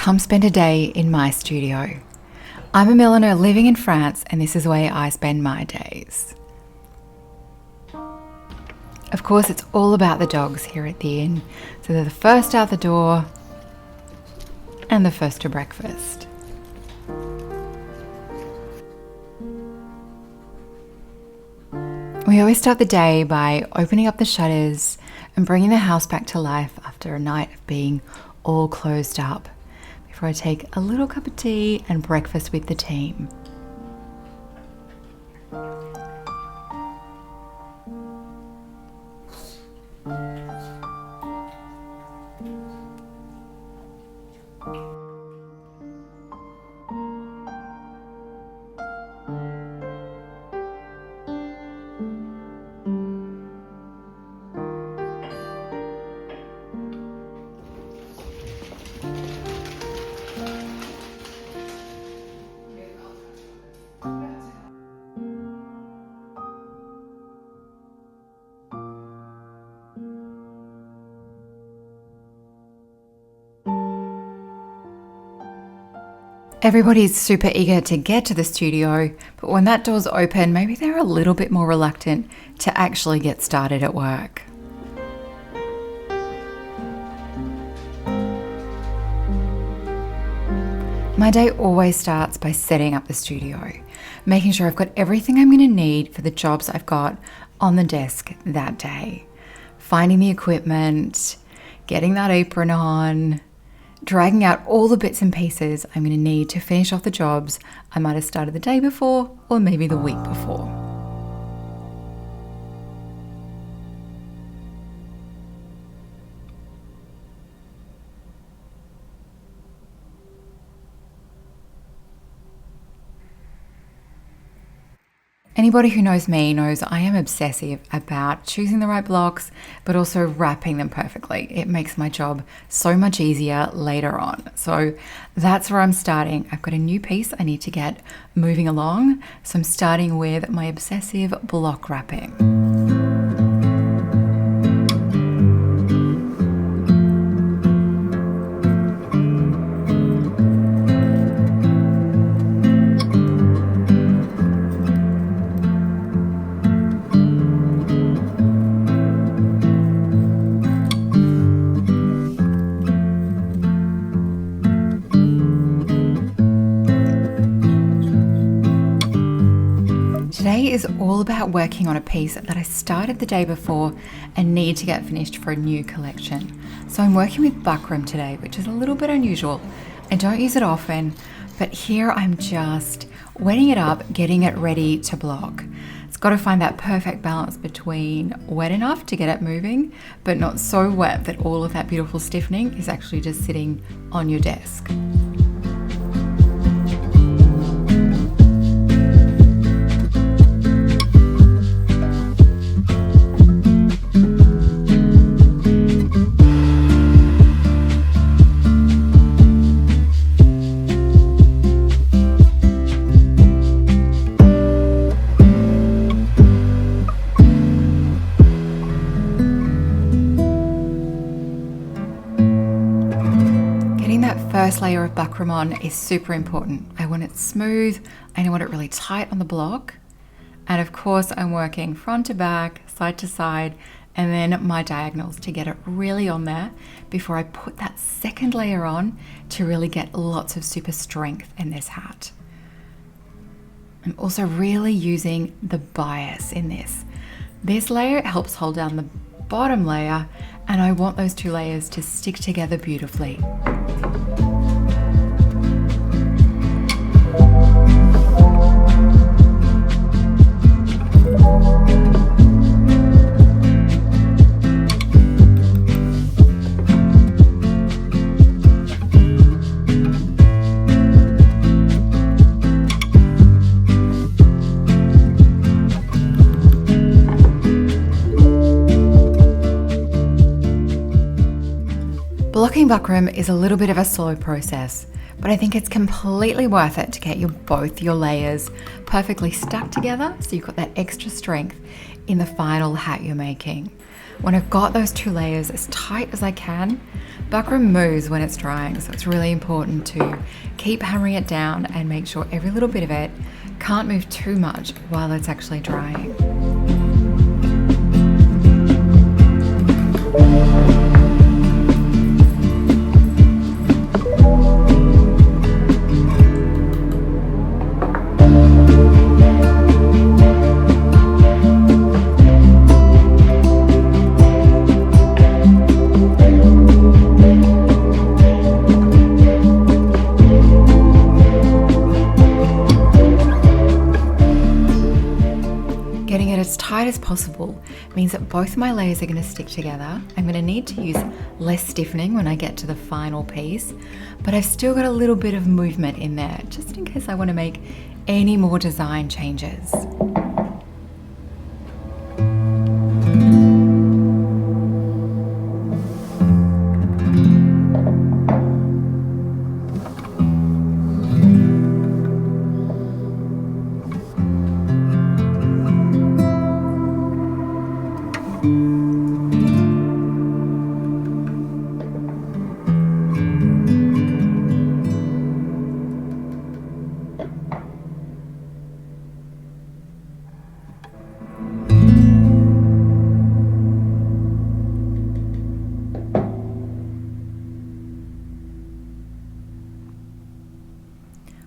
Come spend a day in my studio. I'm a milliner living in France, and this is where I spend my days. Of course, it's all about the dogs here at the inn. So they're the first out the door and the first to breakfast. We always start the day by opening up the shutters and bringing the house back to life after a night of being all closed up, before I take a little cup of tea and breakfast with the team. Everybody's super eager to get to the studio, but when that door's open, maybe they're a little bit more reluctant to actually get started at work. My day always starts by setting up the studio, making sure I've got everything I'm going to need for the jobs I've got on the desk that day. Finding the equipment, getting that apron on, dragging out all the bits and pieces I'm going to need to finish off the jobs I might have started the day before or maybe the week before. Anybody who knows me knows I am obsessive about choosing the right blocks, but also wrapping them perfectly. It makes my job so much easier later on. So that's where I'm starting. I've got a new piece I need to get moving along. So I'm starting with my obsessive block wrapping. Today is all about working on a piece that I started the day before and need to get finished for a new collection. So I'm working with Buckram today, which is a little bit unusual. I don't use it often, but here I'm just wetting it up, getting it ready to block. It's got to find that perfect balance between wet enough to get it moving, but not so wet that all of that beautiful stiffening is actually just sitting on your desk. First layer of Buckram on is super important. I want it smooth, I want it really tight on the block, and of course I'm working front to back, side to side, and then my diagonals to get it really on there before I put that second layer on to really get lots of super strength in this hat. I'm also really using the bias in this. This layer helps hold down the bottom layer, and I want those two layers to stick together beautifully. Blocking Buckram is a little bit of a slow process, but I think it's completely worth it to get both your layers perfectly stuck together so you've got that extra strength in the final hat you're making. When I've got those 2 layers as tight as I can, Buckram moves when it's drying, so it's really important to keep hammering it down and make sure every little bit of it can't move too much while it's actually drying. Getting it as tight as possible means that both of my layers are going to stick together. I'm going to need to use less stiffening when I get to the final piece, but I've still got a little bit of movement in there, just in case I want to make any more design changes.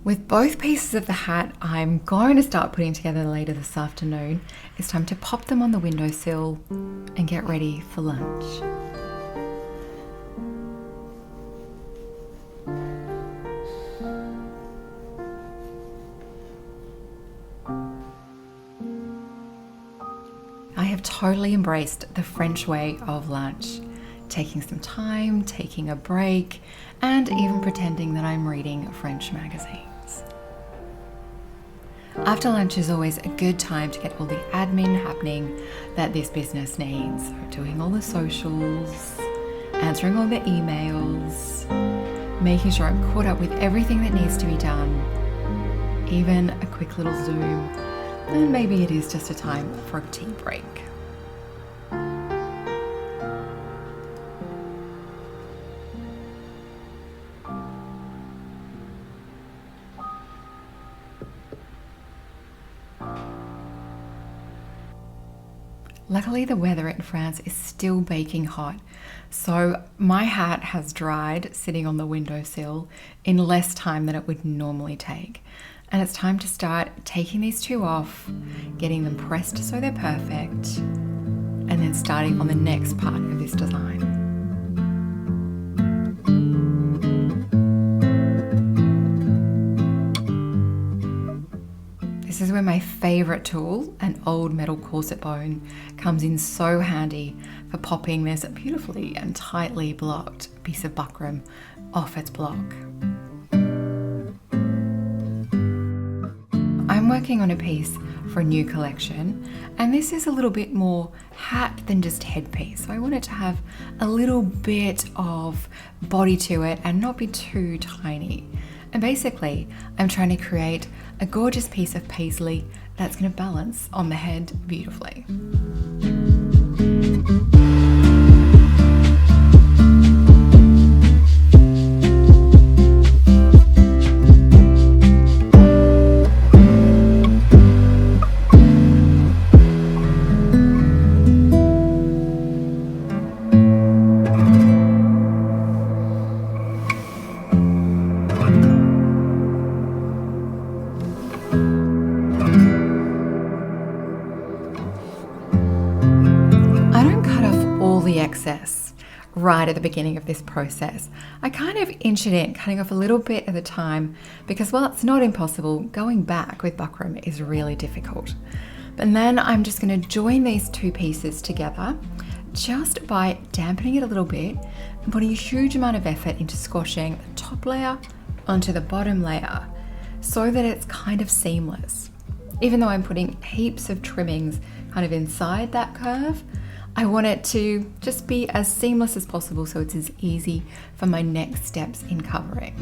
With both pieces of the hat, I'm going to start putting together later this afternoon. It's time to pop them on the windowsill and get ready for lunch. I have totally embraced the French way of lunch, taking some time, taking a break, and even pretending that I'm reading French magazines. After lunch is always a good time to get all the admin happening that this business needs. So doing all the socials, answering all the emails, making sure I'm caught up with everything that needs to be done, even a quick little Zoom, and maybe it is just a time for a tea break. Luckily, the weather in France is still baking hot, so my hat has dried sitting on the windowsill in less time than it would normally take. And it's time to start taking these 2 off, getting them pressed so they're perfect, and then starting on the next part of this design. This is where my favorite tool, an old metal corset bone, comes in so handy for popping this beautifully and tightly blocked piece of buckram off its block. I'm working on a piece for a new collection, and this is a little bit more hat than just headpiece. So I want it to have a little bit of body to it and not be too tiny. And basically, I'm trying to create a gorgeous piece of paisley that's going to balance on the head beautifully. Excess right at the beginning of this process. I kind of inch it in, cutting off a little bit at a time, because while it's not impossible, going back with buckram is really difficult. But then I'm just going to join these 2 pieces together just by dampening it a little bit and putting a huge amount of effort into squashing the top layer onto the bottom layer so that it's kind of seamless. Even though I'm putting heaps of trimmings kind of inside that curve, I want it to just be as seamless as possible so it's as easy for my next steps in covering.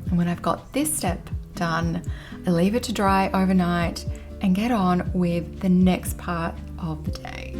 And when I've got this step done, I leave it to dry overnight, and get on with the next part of the day.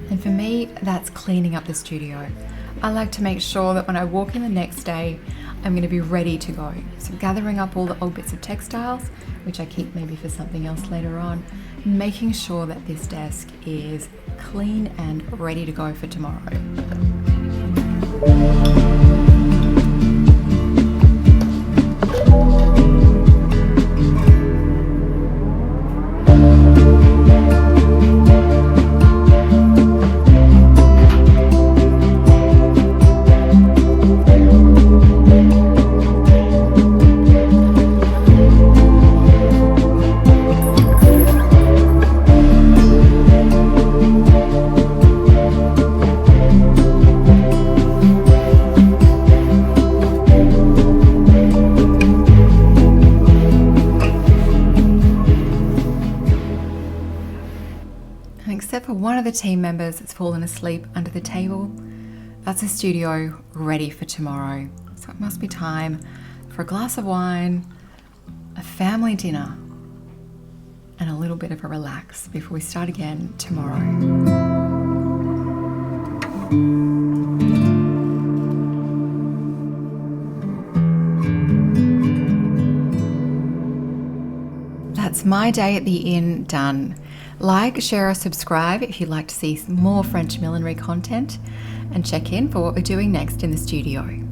And for me, that's cleaning up the studio. I like to make sure that when I walk in the next day, I'm going to be ready to go. So gathering up all the old bits of textiles, which I keep maybe for something else later on, making sure that this desk is clean and ready to go for tomorrow. Except for one of the team members that's fallen asleep under the table, that's the studio ready for tomorrow. So it must be time for a glass of wine, a family dinner, and a little bit of a relax before we start again tomorrow. That's my day at the inn done. Like, share, or subscribe if you'd like to see more French millinery content, and check in for what we're doing next in the studio.